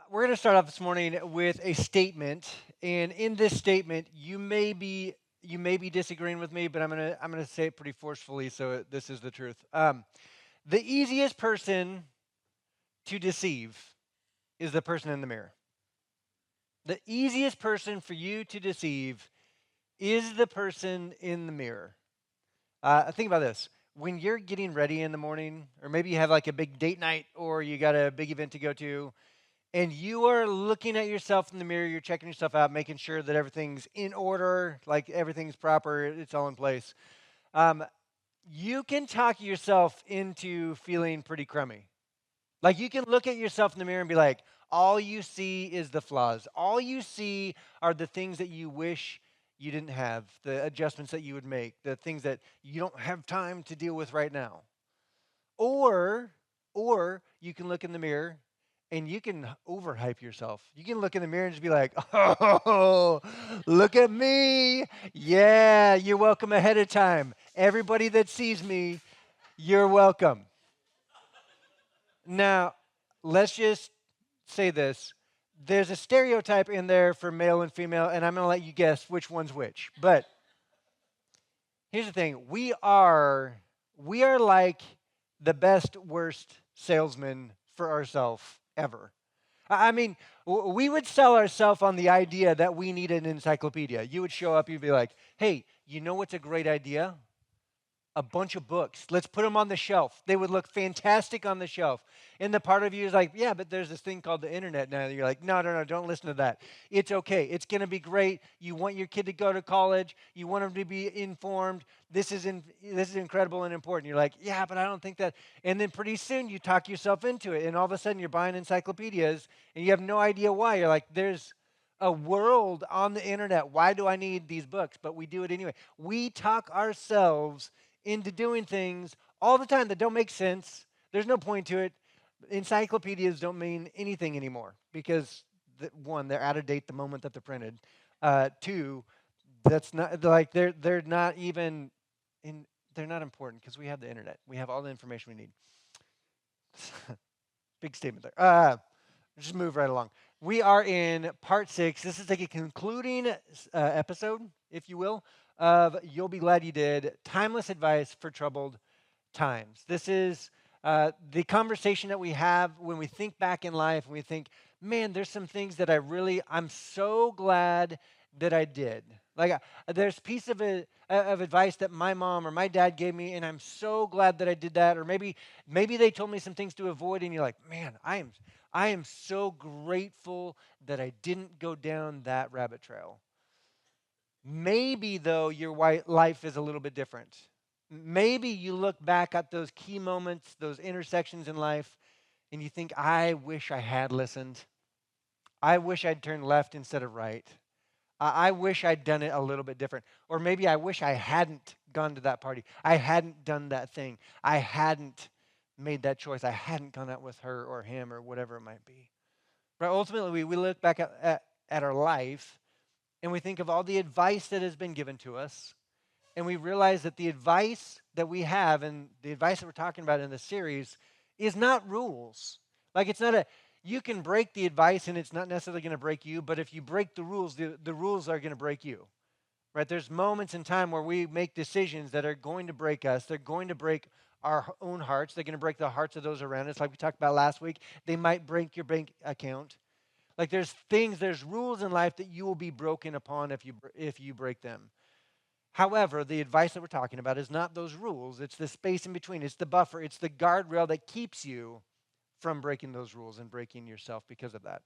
We're going to start off this morning with a statement, and in this statement, you may be disagreeing with me, but I'm gonna say it pretty forcefully, so this is the truth. The easiest person to deceive is the person in the mirror. The easiest person for you to deceive is the person in the mirror. Think about this: when you're getting ready in the morning, or maybe you have like a big date night, or you got a big event to go to, and you are looking at yourself in the mirror, you're checking yourself out, making sure that everything's in order, like everything's proper, it's all in place. Um, you can talk yourself into feeling pretty crummy. Like you can look at yourself in the mirror and be like, all you see is the flaws. All you see are the things that you wish you didn't have, the adjustments that you would make, the things that you don't have time to deal with right now. Or or you can look in the mirror and you can overhype yourself. You can look in the mirror and just be like, "Oh, look at me. Yeah, you're welcome ahead of time. Everybody that sees me, you're welcome." Now, let's just say this. There's a stereotype in there for male and female, and I'm going to let you guess which one's which. But here's the thing. We are like the best worst salesman for ourselves ever. I mean, we would sell ourselves on the idea that we need an encyclopedia. You would show up, you'd be like, "Hey, you know what's a great idea? A bunch of books. Let's put them on the shelf. They would look fantastic on the shelf." And the part of you is like, "Yeah, but there's this thing called the internet now." You're like, "No, no, no, don't listen to that. It's okay. It's going to be great. You want your kid to go to college. You want them to be informed. This is incredible and important." You're like, "Yeah, but I don't think that." And then pretty soon you talk yourself into it, and all of a sudden you're buying encyclopedias, and you have no idea why. You're like, "There's a world on the internet. Why do I need these books?" But we do it anyway. We talk ourselves into doing things all the time that don't make sense. There's no point to it. Encyclopedias don't mean anything anymore because, one, they're out of date the moment that they're printed. Two, that's not like they're not even in. They're not important because we have the internet. We have all the information we need. Big statement there. Just move right along. We are in part six. This is like a concluding episode, if you will, of You'll Be Glad You Did, Timeless Advice for Troubled Times. This is the conversation that we have when we think back in life and we think, man, there's some things that I'm so glad that I did. Like, there's a piece of advice that my mom or my dad gave me, and I'm so glad that I did that. Or maybe they told me some things to avoid, and you're like, man, I am so grateful that I didn't go down that rabbit trail. Maybe, though, your life is a little bit different. Maybe you look back at those key moments, those intersections in life, and you think, I wish I had listened. I wish I'd turned left instead of right. I wish I'd done it a little bit different. Or maybe I wish I hadn't gone to that party. I hadn't done that thing. I hadn't made that choice. I hadn't gone out with her or him or whatever it might be. But ultimately, we look back at our life and we think of all the advice that has been given to us, and we realize that the advice that we have and the advice that we're talking about in this series is not rules. Like, it's not you can break the advice and it's not necessarily going to break you, but if you break the rules, the rules are going to break you. Right? There's moments in time where we make decisions that are going to break us. They're going to break our own hearts. They're going to break the hearts of those around us. Like we talked about last week, they might break your bank account. Like, there's rules in life that you will be broken upon if you break them. However, the advice that we're talking about is not those rules. It's the space in between. It's the buffer. It's the guardrail that keeps you from breaking those rules and breaking yourself because of that.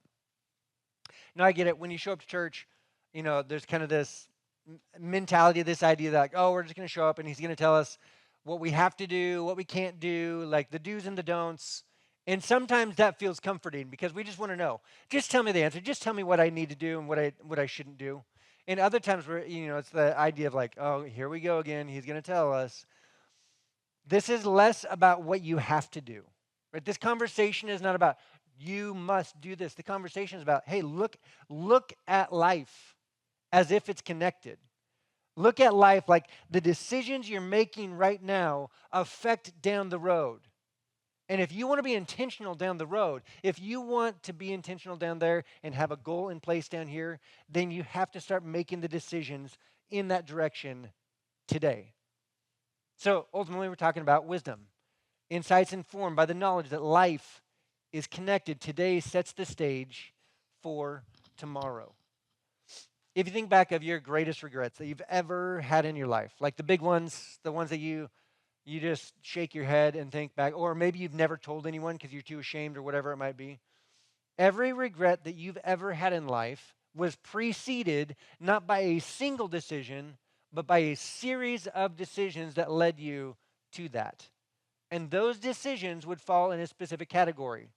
Now, I get it. When you show up to church, there's kind of this mentality, this idea that, like, oh, we're just going to show up and he's going to tell us what we have to do, what we can't do, like the do's and the don'ts. And sometimes that feels comforting because we just want to know. Just tell me the answer. Just tell me what I need to do and what I shouldn't do. And other times where it's the idea of like, oh, here we go again. He's going to tell us. This is less about what you have to do. Right? This conversation is not about you must do this. The conversation is about, hey, look at life as if it's connected. Look at life like the decisions you're making right now affect down the road. And if you want to be intentional down the road, if you want to be intentional down there and have a goal in place down here, then you have to start making the decisions in that direction today. So ultimately, we're talking about wisdom. Insights informed by the knowledge that life is connected. Today sets the stage for tomorrow. If you think back of your greatest regrets that you've ever had in your life, like the big ones, the ones that you just shake your head and think back, or maybe you've never told anyone because you're too ashamed or whatever it might be. Every regret that you've ever had in life was preceded not by a single decision, but by a series of decisions that led you to that. And those decisions would fall in a specific category.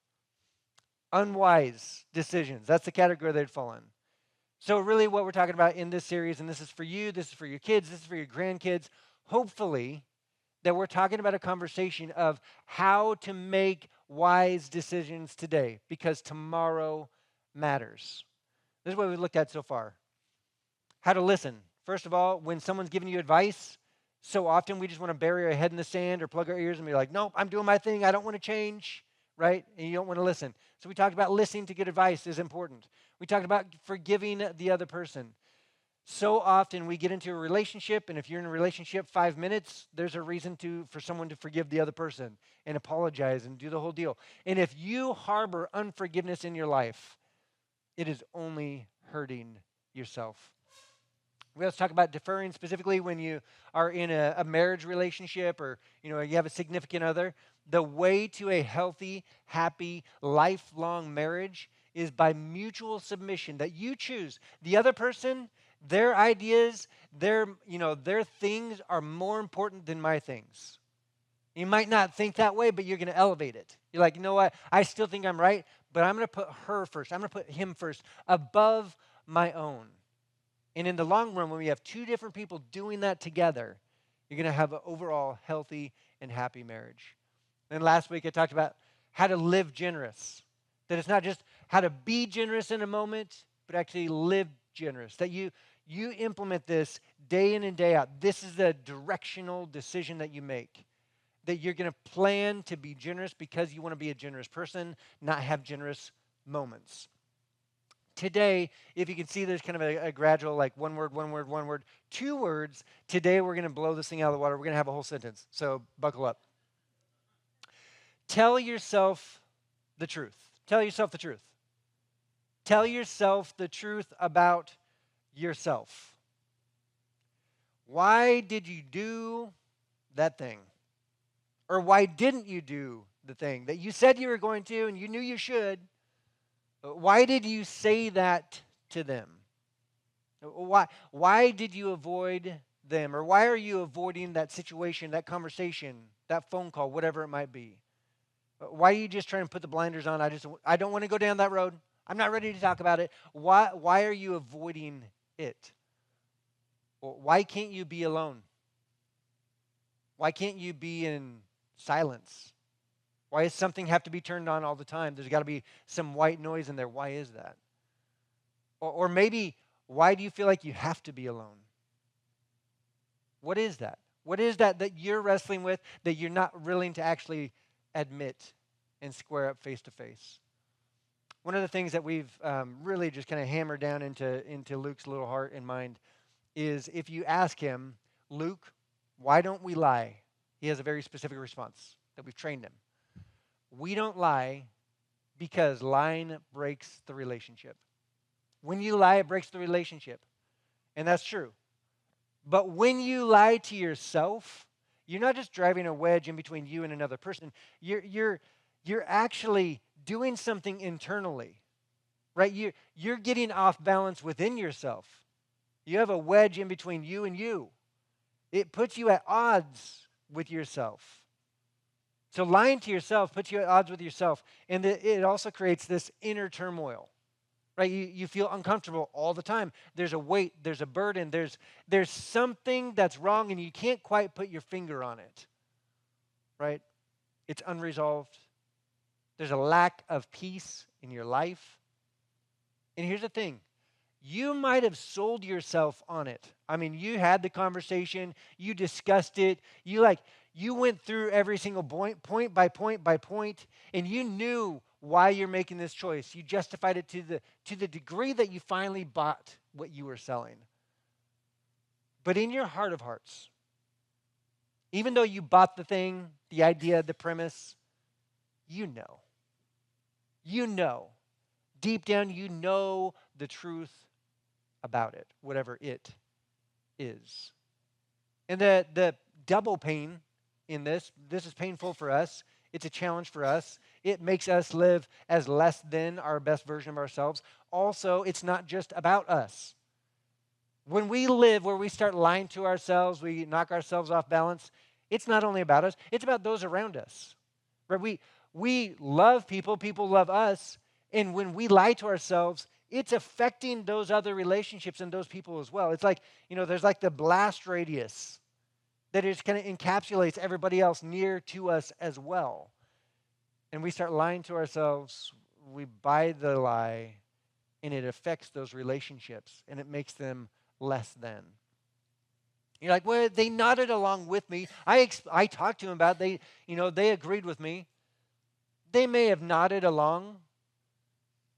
Unwise decisions, that's the category they'd fall in. So, really, what we're talking about in this series, and this is for you, this is for your kids, this is for your grandkids, hopefully, that we're talking about a conversation of how to make wise decisions today because tomorrow matters. This is what we've looked at so far. How to listen. First of all, when someone's giving you advice, so often we just want to bury our head in the sand or plug our ears and be like, nope, I'm doing my thing. I don't want to change, right? And you don't want to listen. So we talked about listening to good advice is important. We talked about forgiving the other person. So often we get into a relationship, and if you're in a relationship 5 minutes, there's a reason for someone to forgive the other person and apologize and do the whole deal. And if you harbor unforgiveness in your life, it is only hurting yourself. We also talk about deferring specifically when you are in a marriage relationship or you have a significant other. The way to a healthy, happy, lifelong marriage is by mutual submission that you choose. The other person, their ideas, their things are more important than my things. You might not think that way, but you're going to elevate it. You're like, you know what? I still think I'm right, but I'm going to put her first. I'm going to put him first above my own. And in the long run, when we have two different people doing that together, you're going to have an overall healthy and happy marriage. And last week, I talked about how to live generous. That it's not just how to be generous in a moment, but actually live generous. That you implement this day in and day out. This is the directional decision that you make. That you're going to plan to be generous because you want to be a generous person, not have generous moments. Today, if you can see, there's kind of a gradual, like one word, 2 words. Today, we're going to blow this thing out of the water. We're going to have a whole sentence. So buckle up. Tell yourself the truth. Tell yourself the truth. Tell yourself the truth about yourself. Why did you do that thing? Or why didn't you do the thing that you said you were going to and you knew you should? Why did you say that to them? Why did you avoid them? Or why are you avoiding that situation, that conversation, that phone call, whatever it might be? Why are you just trying to put the blinders on? I don't want to go down that road. I'm not ready to talk about it. Why are you avoiding it? Why can't you be alone? Why can't you be in silence? Why does something have to be turned on all the time? There's got to be some white noise in there. Why is that? Or maybe, why do you feel like you have to be alone? What is that? What is that you're wrestling with that you're not willing to actually admit and square up face to face? One of the things that we've really just kind of hammered down into Luke's little heart and mind is if you ask him, Luke, why don't we lie? He has a very specific response that we've trained him. We don't lie because lying breaks the relationship. When you lie, it breaks the relationship. And that's true. But when you lie to yourself, you're not just driving a wedge in between you and another person. You're actually doing something internally, right? You're getting off balance within yourself. You have a wedge in between you and you. It puts you at odds with yourself. So lying to yourself puts you at odds with yourself. And it also creates this inner turmoil, right? You feel uncomfortable all the time. There's a weight, there's a burden, there's something that's wrong and you can't quite put your finger on it, right? It's unresolved. There's a lack of peace in your life. And here's the thing. you might have sold yourself on it. I mean, you had the conversation, you discussed it, you went through every single point by point by point, and you knew why you're making this choice. You justified it to the degree that you finally bought what you were selling. But in your heart of hearts, even though you bought the thing, the idea, the premise, you know. You know. Deep down, you know the truth about it, whatever it is. And the double pain in this is painful for us. It's a challenge for us. It makes us live as less than our best version of ourselves. Also, it's not just about us. When we live where we start lying to ourselves, we knock ourselves off balance, it's not only about us, it's about those around us. Right? We love people, people love us, and when we lie to ourselves, it's affecting those other relationships and those people as well. It's like, there's like the blast radius that just kind of encapsulates everybody else near to us as well. And we start lying to ourselves, we buy the lie, and it affects those relationships, and it makes them less than. You're like, well, they nodded along with me. I talked to them about it. They agreed with me. They may have nodded along,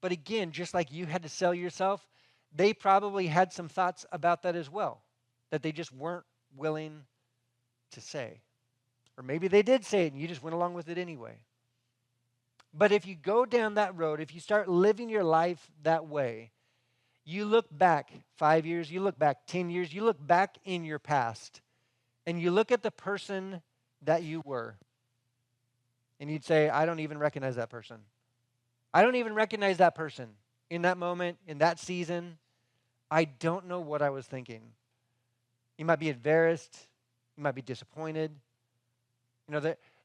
but again, just like you had to sell yourself, they probably had some thoughts about that as well, that they just weren't willing to say. Or maybe they did say it and you just went along with it anyway. But if you go down that road, if you start living your life that way, you look back 5 years, you look back 10 years, you look back in your past, and you look at the person that you were, and you'd say, I don't even recognize that person. I don't even recognize that person in that moment, in that season. I don't know what I was thinking. You might be embarrassed. You might be disappointed.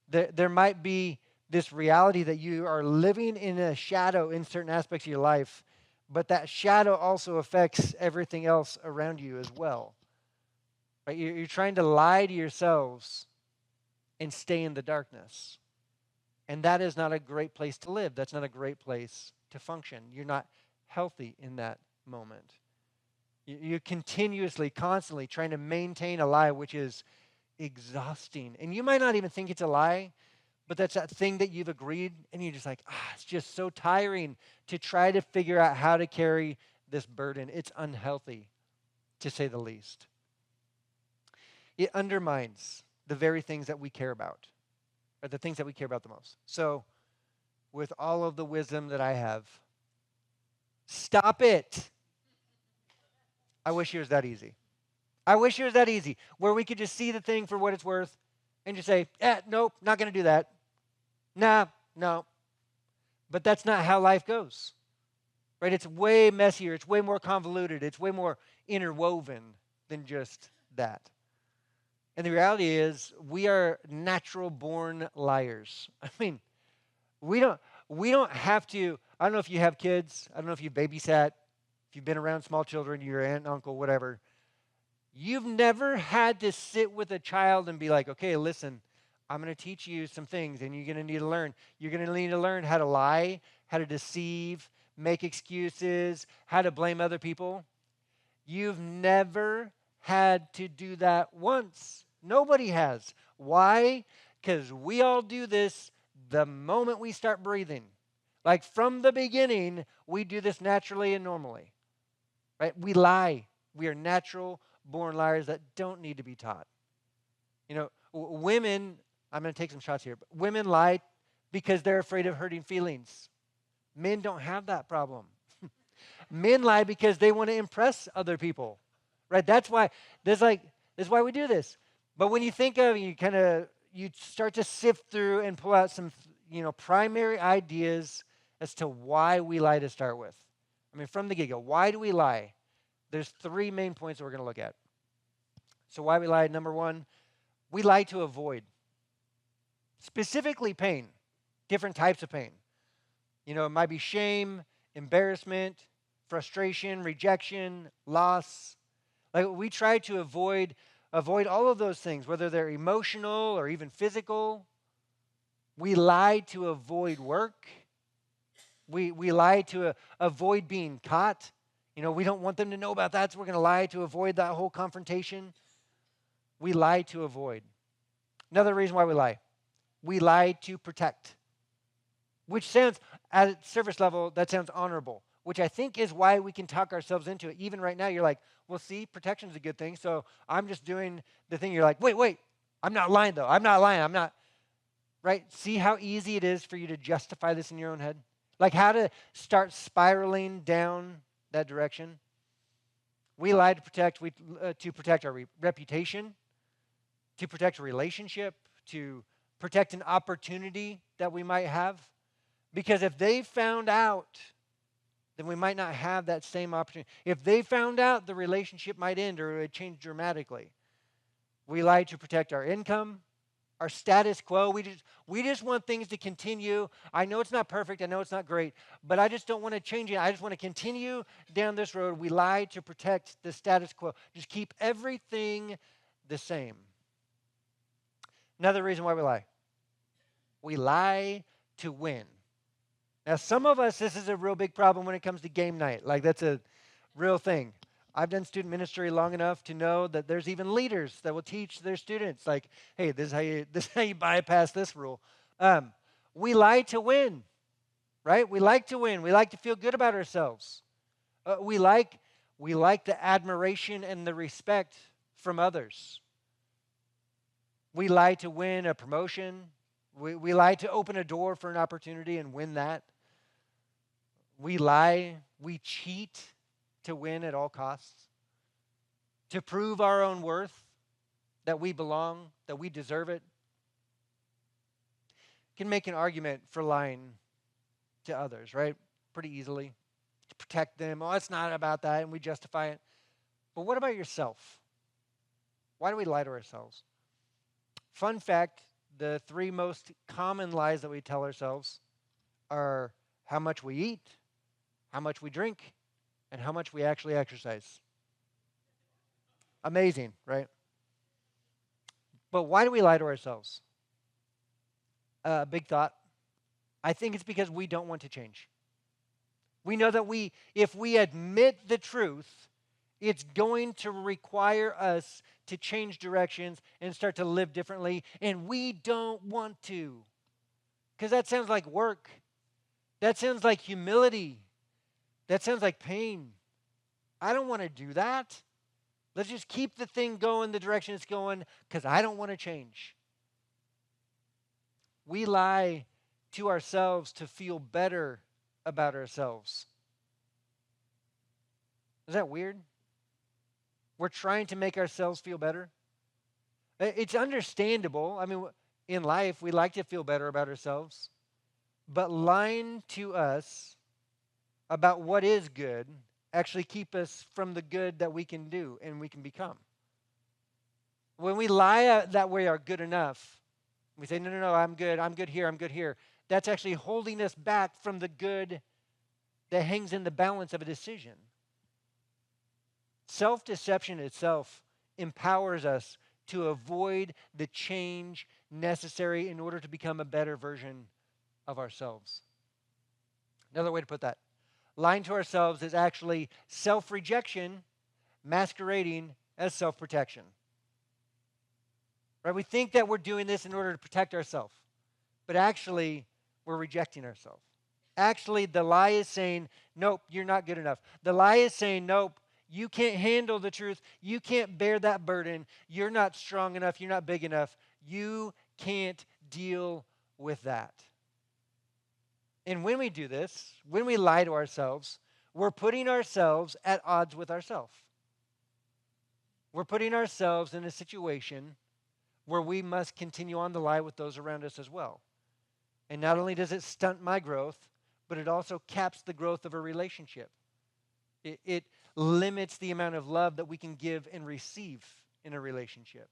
There might be this reality that you are living in a shadow in certain aspects of your life, but that shadow also affects everything else around you as well. Right? You're trying to lie to yourselves and stay in the darkness. And that is not a great place to live. That's not a great place to function. You're not healthy in that moment. You're continuously, constantly trying to maintain a lie, which is exhausting. And you might not even think it's a lie, but that's that thing that you've agreed, and you're just like, it's just so tiring to try to figure out how to carry this burden. It's unhealthy, to say the least. It undermines the very things that we care about, or the things that we care about the most. So, with all of the wisdom that I have, stop it. I wish it was that easy. I wish it was that easy, where we could just see the thing for what it's worth and just say, nope, not going to do that. Nah, no. But that's not how life goes, right? It's way messier. It's way more convoluted. It's way more interwoven than just that. And the reality is we are natural-born liars. I mean, we don't have to. I don't know if you have kids. I don't know if you babysat, if you've been around small children, your aunt, uncle, whatever. You've never had to sit with a child and be like, okay, listen, I'm going to teach you some things, and you're going to need to learn. You're going to need to learn how to lie, how to deceive, make excuses, how to blame other people. You've never had to do that once. Nobody has. Why? Because we all do this the moment we start breathing. Like from the beginning, we do this naturally and normally. Right? We lie. We are natural-born liars that don't need to be taught. Women, I'm going to take some shots here, but women lie because they're afraid of hurting feelings. Men don't have that problem. Men lie because they want to impress other people. Right? That's why we do this. But when you think of it, you start to sift through and pull out some, primary ideas as to why we lie to start with. I mean, from the get-go, why do we lie? There's 3 main points that we're going to look at. So why we lie, number 1, we lie to avoid. Specifically pain, different types of pain. It might be shame, embarrassment, frustration, rejection, loss. Like we try to avoid all of those things, whether they're emotional or even physical. We lie to avoid work. We lie to avoid being caught. We don't want them to know about that, so we're going to lie to avoid that whole confrontation. We lie to avoid. Another reason why we lie to protect, which sounds, at surface level, that sounds honorable, which I think is why we can talk ourselves into it. Even right now, you're like, well, see, protection's a good thing, so I'm just doing the thing. You're like, wait, I'm not lying, though. I'm not lying. I'm not, right? See how easy it is for you to justify this in your own head? Like how to start spiraling down that direction. We lie to protect our reputation, to protect a relationship, to protect an opportunity that we might have. Because if they found out, then we might not have that same opportunity. If they found out, the relationship might end or it would change dramatically. We lie to protect our income, our status quo. We just want things to continue. I know it's not perfect. I know it's not great, but I just don't want to change it. I just want to continue down this road. We lie to protect the status quo. Just keep everything the same. Another reason why we lie to win. Now, some of us, this is a real big problem when it comes to game night. Like, that's a real thing. I've done student ministry long enough to know that there's even leaders that will teach their students, like, hey, this is how you bypass this rule. We lie to win, right? We like to win. We like to feel good about ourselves. We like the admiration and the respect from others. We lie to win a promotion. We lie to open a door for an opportunity and win that. We lie, we cheat to win at all costs, to prove our own worth, that we belong, that we deserve it. Can make an argument for lying to others, right? Pretty easily. To protect them. Oh, it's not about that, and we justify it. But what about yourself? Why do we lie to ourselves? Fun fact, the 3 most common lies that we tell ourselves are how much we eat, how much we drink, and how much we actually exercise. Amazing, right? But why do we lie to ourselves? Big thought. I think it's because we don't want to change. We know that if we admit the truth, it's going to require us to change directions and start to live differently, and we don't want to. Because that sounds like work. That sounds like humility. That sounds like pain. I don't want to do that. Let's just keep the thing going the direction it's going because I don't want to change. We lie to ourselves to feel better about ourselves. Is that weird? We're trying to make ourselves feel better. It's understandable. I mean, in life, we like to feel better about ourselves. But lying to us about what is good actually keep us from the good that we can do and we can become. When we lie that we are good enough, we say, no, I'm good here. That's actually holding us back from the good that hangs in the balance of a decision. Self-deception itself empowers us to avoid the change necessary in order to become a better version of ourselves. Another way to put that, lying to ourselves is actually self-rejection masquerading as self-protection. Right? We think that we're doing this in order to protect ourselves, but actually we're rejecting ourselves. Actually, the lie is saying, nope, you're not good enough. The lie is saying, nope, you can't handle the truth. You can't bear that burden. You're not strong enough. You're not big enough. You can't deal with that. And when we do this, when we lie to ourselves, we're putting ourselves at odds with ourselves. We're putting ourselves in a situation where we must continue on the lie with those around us as well. And not only does it stunt my growth, but it also caps the growth of a relationship. It limits the amount of love that we can give and receive in a relationship.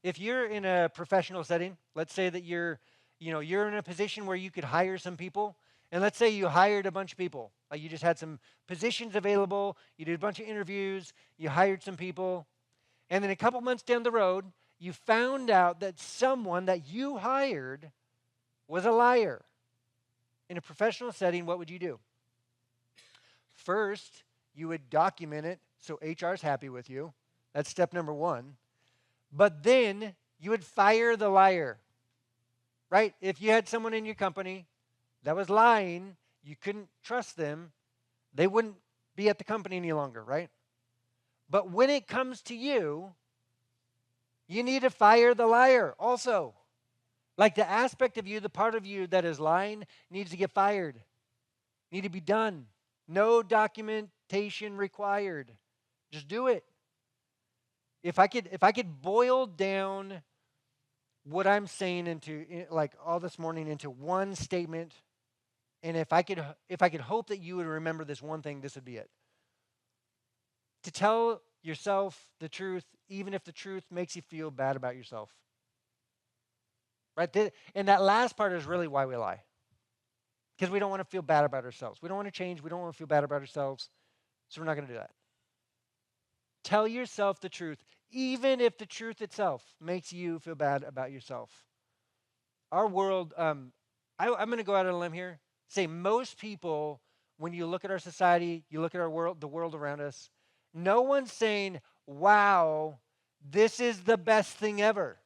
If you're in a professional setting, let's say that you're in a position where you could hire some people, and let's say you hired a bunch of people. Like you just had some positions available, you did a bunch of interviews, you hired some people, and then a couple months down the road, you found out that someone that you hired was a liar. In a professional setting, what would you do? First, you would document it so HR is happy with you. That's step number one. But then you would fire the liar, right? If you had someone in your company that was lying, you couldn't trust them, they wouldn't be at the company any longer, right? But when it comes to you, you need to fire the liar also. Like the aspect of you, the part of you that is lying needs to get fired, need to be done. No documentation required. Just do it. If I could boil down what I'm saying like all this morning into one statement, and if I could hope that you would remember this one thing, this would be it. To tell yourself the truth, even if the truth makes you feel bad about yourself. Right? And that last part is really why we lie. Because we don't want to feel bad about ourselves. We don't want to change. We don't want to feel bad about ourselves. So we're not going to do that. Tell yourself the truth, even if the truth itself makes you feel bad about yourself. Our world, I'm going to go out on a limb here, say most people, when you look at our society, you look at our world, the world around us, no one's saying, wow, this is the best thing ever.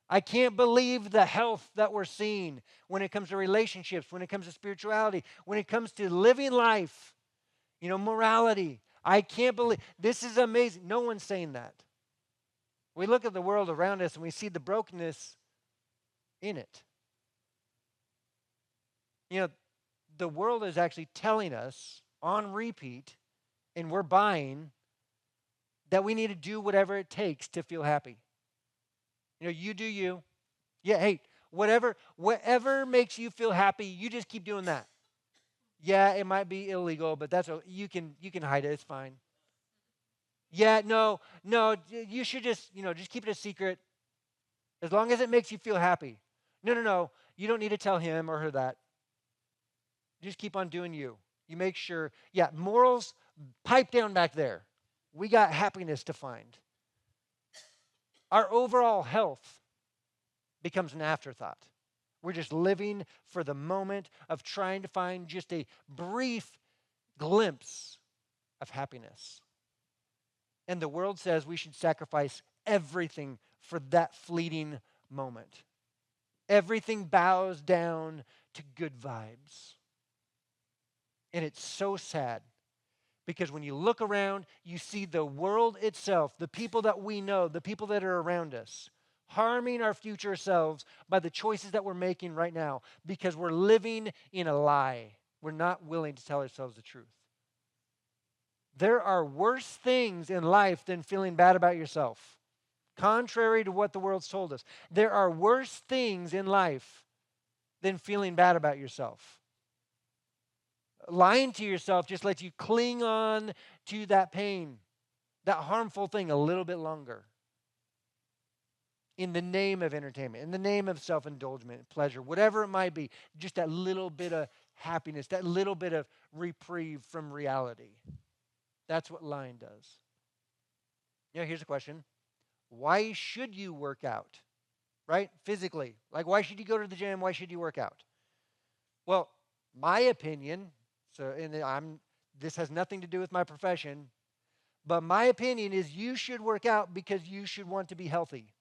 I can't believe the health that we're seeing when it comes to relationships, when it comes to spirituality, when it comes to living life, morality. I can't believe, this is amazing. No one's saying that. We look at the world around us and we see the brokenness in it. The world is actually telling us on repeat, and we're buying, that we need to do whatever it takes to feel happy. You do you. Yeah, hey, whatever makes you feel happy, you just keep doing that. Yeah, it might be illegal, but you can hide it. It's fine. Yeah, no, you should just keep it a secret as long as it makes you feel happy. No, you don't need to tell him or her that. Just keep on doing you. You make sure, morals, pipe down back there. We got happiness to find. Our overall health becomes an afterthought. We're just living for the moment of trying to find just a brief glimpse of happiness. And the world says we should sacrifice everything for that fleeting moment. Everything bows down to good vibes. And it's so sad because when you look around, you see the world itself, the people that we know, the people that are around us, harming our future selves by the choices that we're making right now because we're living in a lie. We're not willing to tell ourselves the truth. There are worse things in life than feeling bad about yourself. Contrary to what the world's told us, there are worse things in life than feeling bad about yourself. Lying to yourself just lets you cling on to that pain, that harmful thing a little bit longer. In the name of entertainment, in the name of self-indulgence, pleasure, whatever it might be, just that little bit of happiness, that little bit of reprieve from reality. That's what lying does. Here's a question. Why should you work out? Right? Physically. Like, why should you go to the gym? Why should you work out? Well, my opinion, this has nothing to do with my profession, but my opinion is you should work out because you should want to be healthy.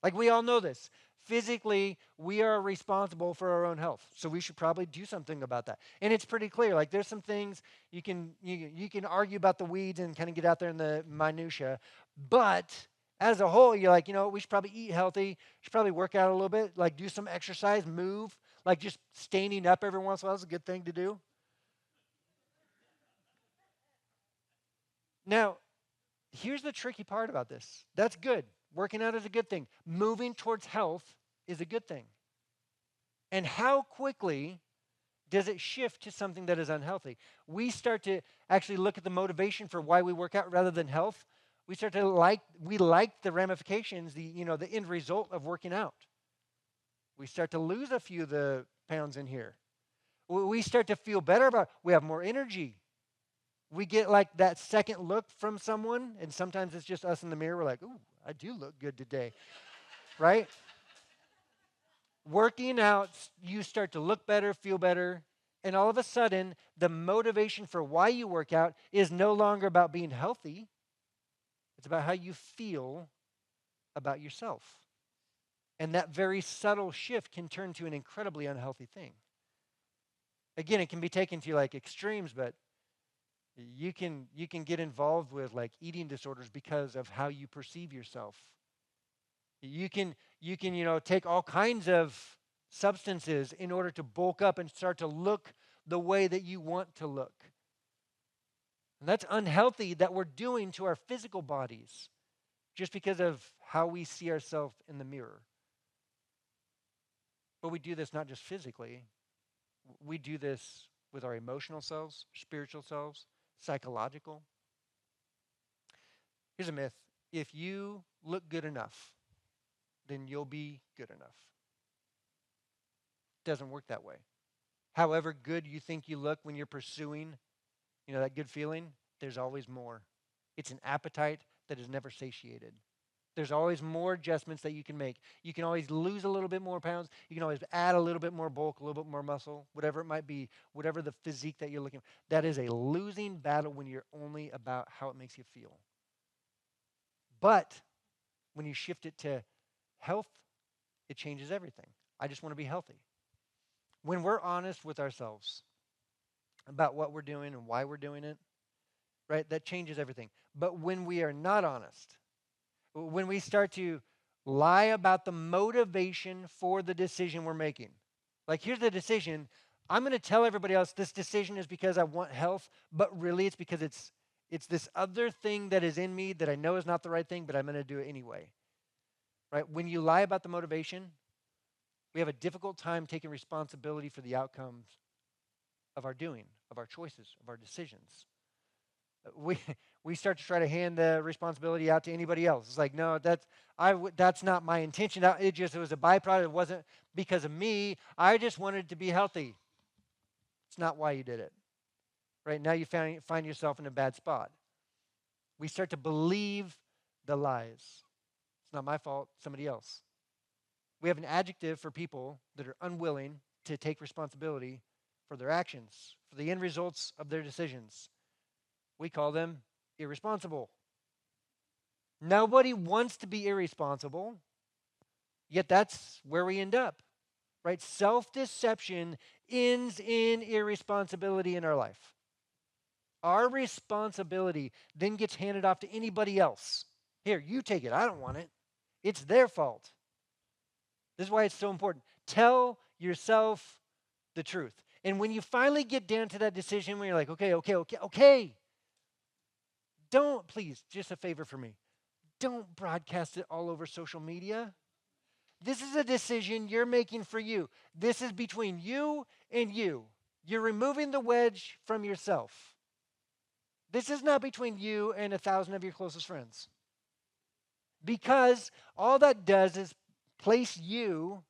Like, we all know this. Physically, we are responsible for our own health, so we should probably do something about that. And it's pretty clear. Like, there's some things you can argue about the weeds and kind of get out there in the minutia, but as a whole, you're like, we should probably eat healthy, should probably work out a little bit, like do some exercise, move, like just standing up every once in a while is a good thing to do. Now, here's the tricky part about this. That's good. Working out is a good thing. Moving towards health is a good thing. And how quickly does it shift to something that is unhealthy? We start to actually look at the motivation for why we work out rather than health. We start to like the ramifications, the end result of working out. We start to lose a few of the pounds in here. We start to feel better about, we have more energy. We get like that second look from someone, and sometimes it's just us in the mirror. We're like, ooh, I do look good today, right? Working out, you start to look better, feel better. And all of a sudden, the motivation for why you work out is no longer about being healthy. It's about how you feel about yourself. And that very subtle shift can turn to an incredibly unhealthy thing. Again, it can be taken to like extremes, but you can get involved with like eating disorders because of how you perceive yourself. You can take all kinds of substances in order to bulk up and start to look the way that you want to look. And that's unhealthy that we're doing to our physical bodies just because of how we see ourselves in the mirror. But we do this not just physically, we do this with our emotional selves, spiritual selves, psychological. Here's a myth: if you look good enough, then you'll be good enough. It doesn't work that way. However good you think you look when you're pursuing, that good feeling, there's always more. It's an appetite that is never satiated. There's always more adjustments that you can make. You can always lose a little bit more pounds. You can always add a little bit more bulk, a little bit more muscle, whatever it might be, whatever the physique that you're looking for. That is a losing battle when you're only about how it makes you feel. But when you shift it to health, it changes everything. I just want to be healthy. When we're honest with ourselves about what we're doing and why we're doing it, right, that changes everything. But when we are not honest, when we start to lie about the motivation for the decision we're making, like here's the decision, I'm going to tell everybody else this decision is because I want health, but really it's because it's this other thing that is in me that I know is not the right thing, but I'm going to do it anyway. Right? When you lie about the motivation, we have a difficult time taking responsibility for the outcomes of our doing, of our choices, of our decisions. We we start to try to hand the responsibility out to anybody else. It's like, no, that's not my intention. It was a byproduct. It wasn't because of me. I just wanted to be healthy. It's not why you did it. Right now, you find yourself in a bad spot. We start to believe the lies. It's not my fault. Somebody else. We have an adjective for people that are unwilling to take responsibility for their actions, for the end results of their decisions. We call them irresponsible. Nobody wants to be irresponsible, yet that's where we end up, right? Self-deception ends in irresponsibility in our life. Our responsibility then gets handed off to anybody else. Here, you take it. I don't want it. It's their fault. This is why it's so important. Tell yourself the truth. And when you finally get down to that decision where you're like, okay, don't, please, just a favor for me. Don't broadcast it all over social media. This is a decision you're making for you. This is between you and you. You're removing the wedge from yourself. This is not between you and 1,000 of your closest friends. Because all that does is place you,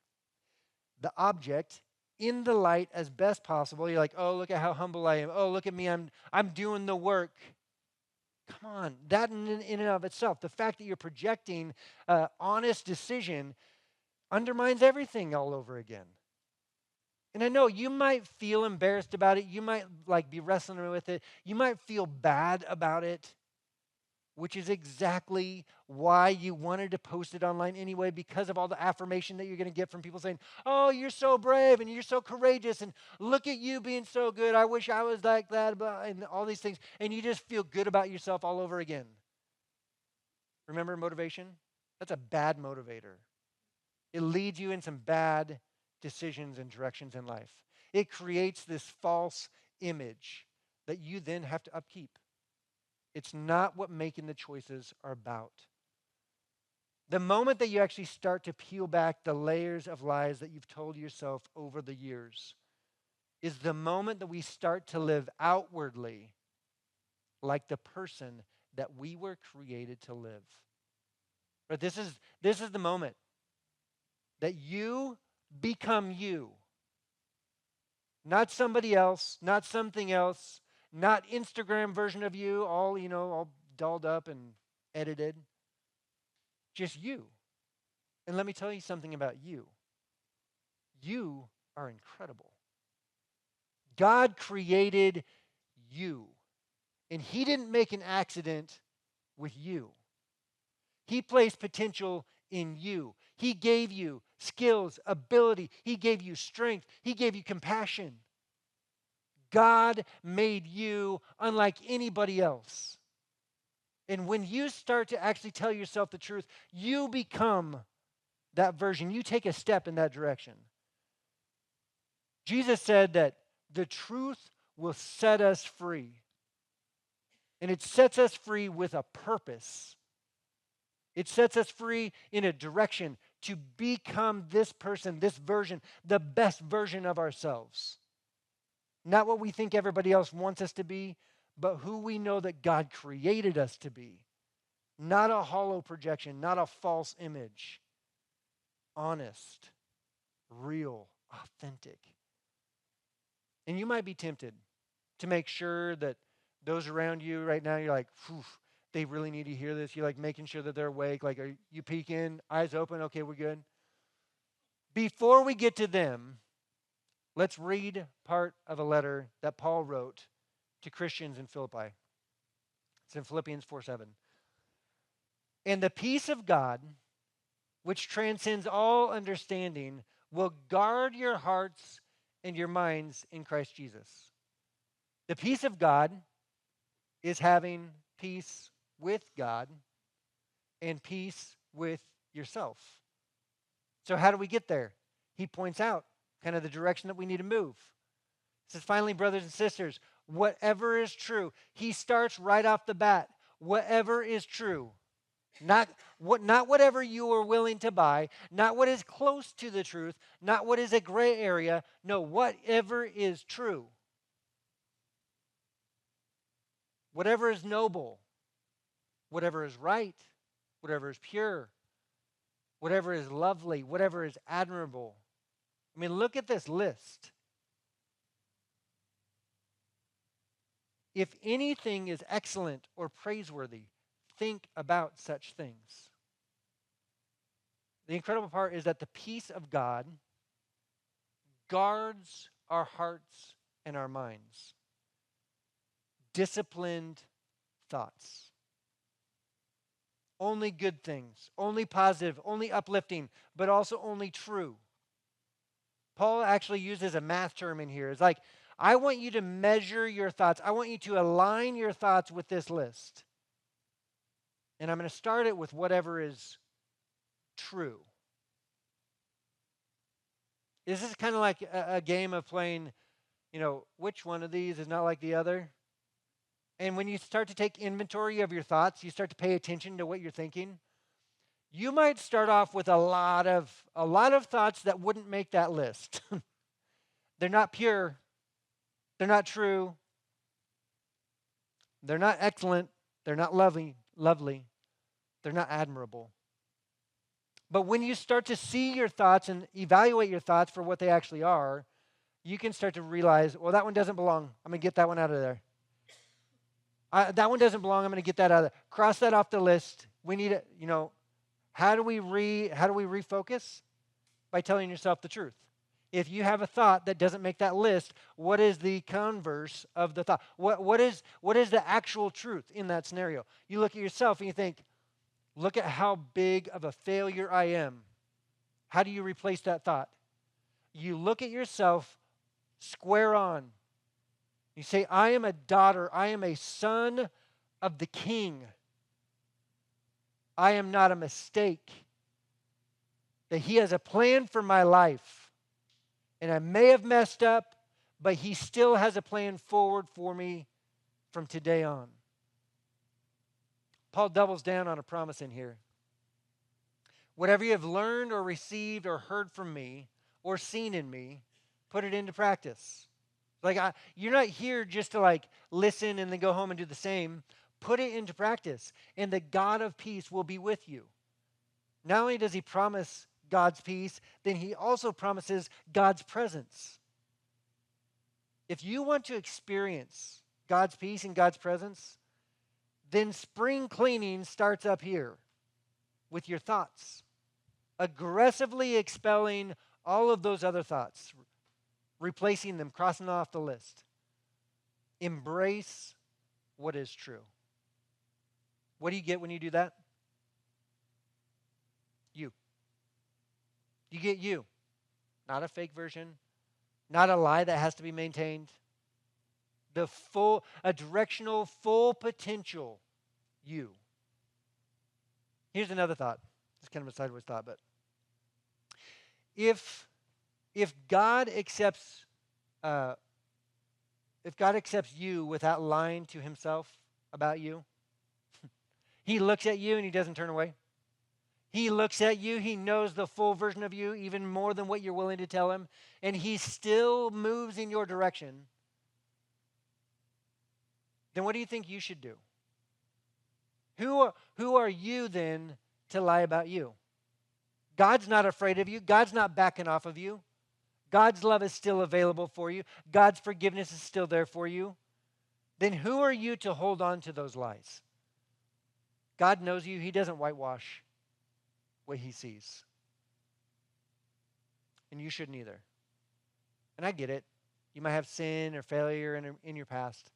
the object, in the light as best possible. You're like, oh, look at how humble I am. Oh, look at me, I'm doing the work. Come on, that in and of itself, the fact that you're projecting honest decision undermines everything all over again. And I know you might feel embarrassed about it. You might be wrestling with it. You might feel bad about it, which is exactly why you wanted to post it online anyway, because of all the affirmation that you're going to get from people saying, oh, you're so brave and you're so courageous and look at you being so good. I wish I was like that, and all these things. And you just feel good about yourself all over again. Remember motivation? That's a bad motivator. It leads you in some bad decisions and directions in life. It creates this false image that you then have to upkeep. It's not what making the choices are about. The moment that you actually start to peel back the layers of lies that you've told yourself over the years is the moment that we start to live outwardly like the person that we were created to live. But this is the moment that you become you. Not somebody else, not something else, not Instagram version of you, all dolled up and edited. Just you. And let me tell you something about you. You are incredible. God created you, and he didn't make an accident with you. He placed potential in you. He gave you skills, ability. He gave you strength. He gave you compassion. God made you unlike anybody else. And when you start to actually tell yourself the truth, you become that version. You take a step in that direction. Jesus said that the truth will set us free. And it sets us free with a purpose. It sets us free in a direction to become this person, this version, the best version of ourselves. Not what we think everybody else wants us to be, but who we know that God created us to be. Not a hollow projection, not a false image. Honest, real, authentic. And you might be tempted to make sure that those around you right now, you're like, phew, they really need to hear this. You're like making sure that they're awake. Like, are you peeking, eyes open? Okay, we're good. Before we get to them, let's read part of a letter that Paul wrote to Christians in Philippi. It's in Philippians 4:7. And the peace of God, which transcends all understanding, will guard your hearts and your minds in Christ Jesus. The peace of God is having peace with God and peace with yourself. So how do we get there? He points out kind of the direction that we need to move. He says, finally, brothers and sisters, whatever is true. He starts right off the bat. Whatever is true. Not whatever you are willing to buy, not what is close to the truth, not what is a gray area. No, whatever is true. Whatever is noble, whatever is right, whatever is pure, whatever is lovely, whatever is admirable. I mean, look at this list. If anything is excellent or praiseworthy, think about such things. The incredible part is that the peace of God guards our hearts and our minds. Disciplined thoughts. Only good things, only positive, only uplifting, but also only true. Paul actually uses a math term in here. It's like, I want you to measure your thoughts. I want you to align your thoughts with this list. And I'm going to start it with whatever is true. This is kind of like a game of playing, which one of these is not like the other? And when you start to take inventory of your thoughts, you start to pay attention to what you're thinking. You might start off with a lot of thoughts that wouldn't make that list. They're not pure. They're not true. They're not excellent. They're not lovely. They're not admirable. But when you start to see your thoughts and evaluate your thoughts for what they actually are, you can start to realize, well, that one doesn't belong. I'm going to get that one out of there. That one doesn't belong. I'm going to get that out of there. Cross that off the list. We need it. How do we refocus? By telling yourself the truth. If you have a thought that doesn't make that list, what is the converse of the thought? What is the actual truth in that scenario? You look at yourself and you think, look at how big of a failure I am. How do you replace that thought? You look at yourself square on. You say, I am a daughter. I am a son of the King. I am not a mistake. That he has a plan for my life. And I may have messed up, but he still has a plan forward for me from today on. Paul doubles down on a promise in here. Whatever you have learned or received or heard from me or seen in me, put it into practice. You're not here just to listen and then go home and do the same. Put it into practice, and the God of peace will be with you. Not only does he promise God's peace, then he also promises God's presence. If you want to experience God's peace and God's presence, then spring cleaning starts up here with your thoughts. Aggressively expelling all of those other thoughts. replacing them, crossing off the list. Embrace what is true. What do you get when you do that? You. You get you. Not a fake version, not a lie that has to be maintained. A directional, full potential you. Here's another thought. It's kind of a sideways thought, but if God accepts uh, if God accepts you without lying to himself about you, he looks at you and he doesn't turn away. He looks at you, he knows the full version of you, even more than what you're willing to tell him, and he still moves in your direction. Then what do you think you should do? Who are you then to lie about you? God's not afraid of you. God's not backing off of you. God's love is still available for you. God's forgiveness is still there for you. Then who are you to hold on to those lies? God knows you. He doesn't whitewash what he sees. And you shouldn't either. And I get it. You might have sin or failure in your past.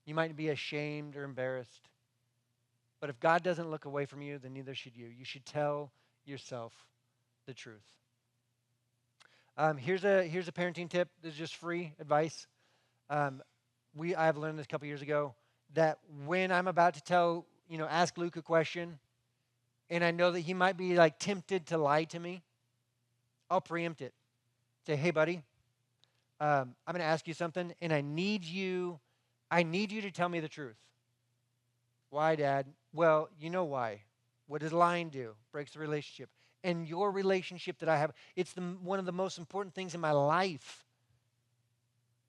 You might be ashamed or embarrassed. But if God doesn't look away from you, then neither should you. You should tell yourself the truth. Here's a parenting tip. This is just free advice. I've learned this a couple years ago that when I'm about to ask Luke a question, and I know that he might be like tempted to lie to me, I'll preempt it. Say, hey, buddy, I'm going to ask you something, and I need you to tell me the truth. Why, Dad? Well, you know why. What does lying do? Breaks the relationship. And your relationship that I have, it's one of the most important things in my life.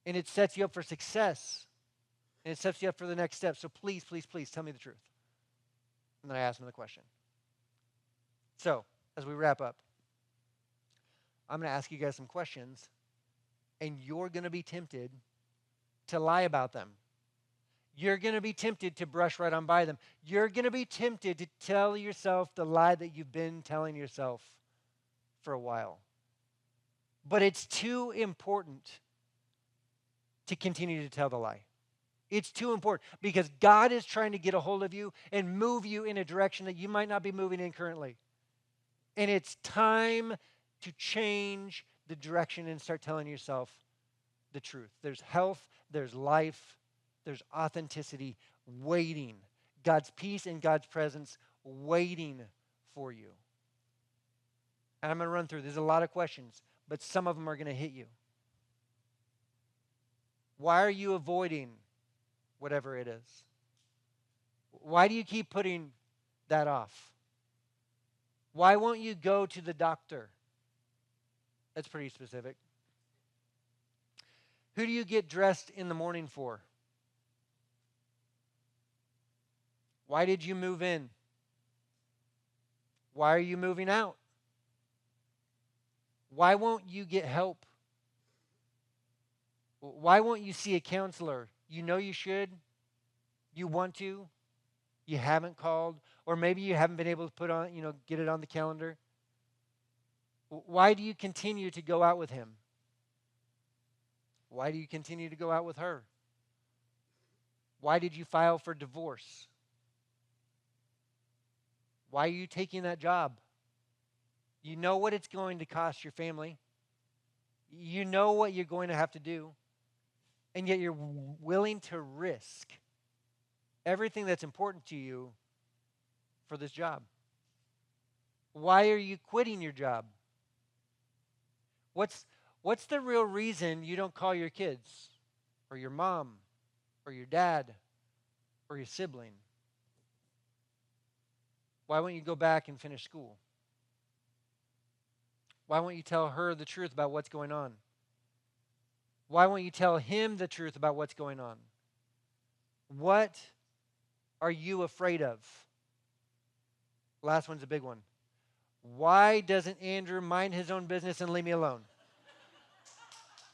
And it sets you up for success. And it sets you up for the next step. So please, please, please tell me the truth. And then I ask him the question. So, as we wrap up, I'm going to ask you guys some questions, and you're going to be tempted to lie about them. You're going to be tempted to brush right on by them. You're going to be tempted to tell yourself the lie that you've been telling yourself for a while. But it's too important to continue to tell the lie. It's too important because God is trying to get a hold of you and move you in a direction that you might not be moving in currently. And it's time to change the direction and start telling yourself the truth. There's health, there's life, there's authenticity waiting. God's peace and God's presence waiting for you. And I'm going to run through. There's a lot of questions, but some of them are going to hit you. Why are you avoiding whatever it is? Why do you keep putting that off? Why won't you go to the doctor? That's pretty specific. Who do you get dressed in the morning for? Why did you move in? Why are you moving out? Why won't you get help? Why won't you see a counselor? You know you should. You want to. You haven't called. Or maybe you haven't been able to get it on the calendar. Why do you continue to go out with him? Why do you continue to go out with her? Why did you file for divorce? Why are you taking that job? You know what it's going to cost your family. You know what you're going to have to do. And yet you're willing to risk everything that's important to you for this job. Why are you quitting your job? What's the real reason you don't call your kids or your mom or your dad or your sibling? Why won't you go back and finish school? Why won't you tell her the truth about what's going on? Why won't you tell him the truth about what's going on? What are you afraid of? Last one's a big one. Why doesn't Andrew mind his own business and leave me alone?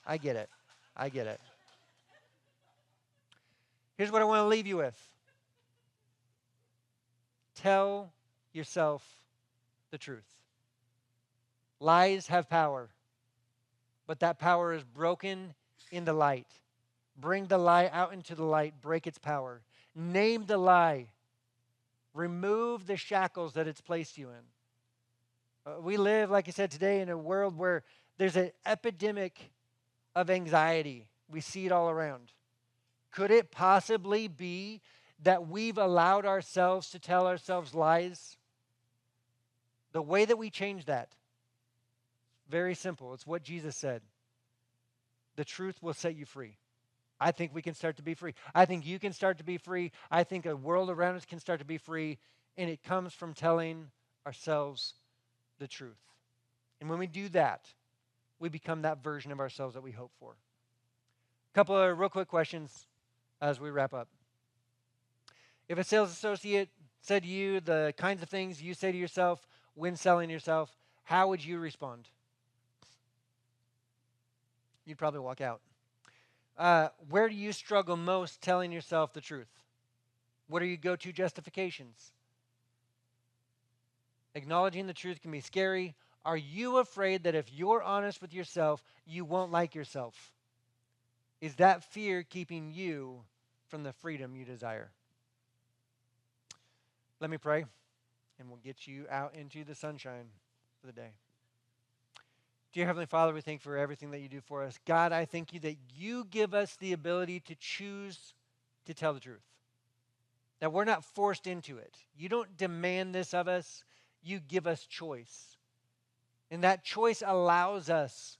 I get it. I get it. Here's what I want to leave you with. Tell yourself the truth. Lies have power. but that power is broken in the light. Bring the lie out into the light, break its power. Name the lie. Remove the shackles that it's placed you in. We live, like I said today, in a world where there's an epidemic of anxiety. We see it all around. Could it possibly be that we've allowed ourselves to tell ourselves lies? The way that we change that, very simple. It's what Jesus said. The truth will set you free. I think we can start to be free. I think you can start to be free. I think a world around us can start to be free. And it comes from telling ourselves the truth. And when we do that, we become that version of ourselves that we hope for. A couple of real quick questions as we wrap up. If a sales associate said to you the kinds of things you say to yourself when selling yourself, how would you respond? You'd probably walk out. Where do you struggle most telling yourself the truth? What are your go-to justifications? Acknowledging the truth can be scary. Are you afraid that if you're honest with yourself, you won't like yourself? Is that fear keeping you from the freedom you desire? Let me pray, and we'll get you out into the sunshine for the day. Dear Heavenly Father, we thank you for everything that you do for us. God, I thank you that you give us the ability to choose to tell the truth. That we're not forced into it. You don't demand this of us. You give us choice. And that choice allows us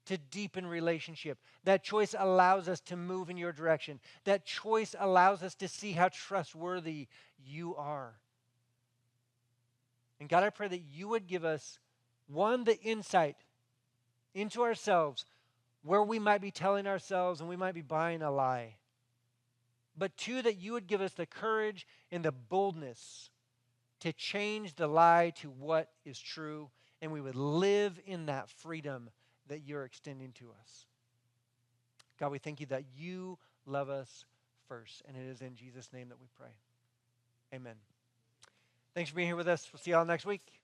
to deepen relationship. That choice allows us to move in your direction. That choice allows us to see how trustworthy you are. And God, I pray that you would give us, one, the insight into ourselves where we might be telling ourselves and we might be buying a lie. But two, that you would give us the courage and the boldness to change the lie to what is true, and we would live in that freedom that you're extending to us. God, we thank you that you love us first, and it is in Jesus' name that we pray. Amen. Thanks for being here with us. We'll see you all next week.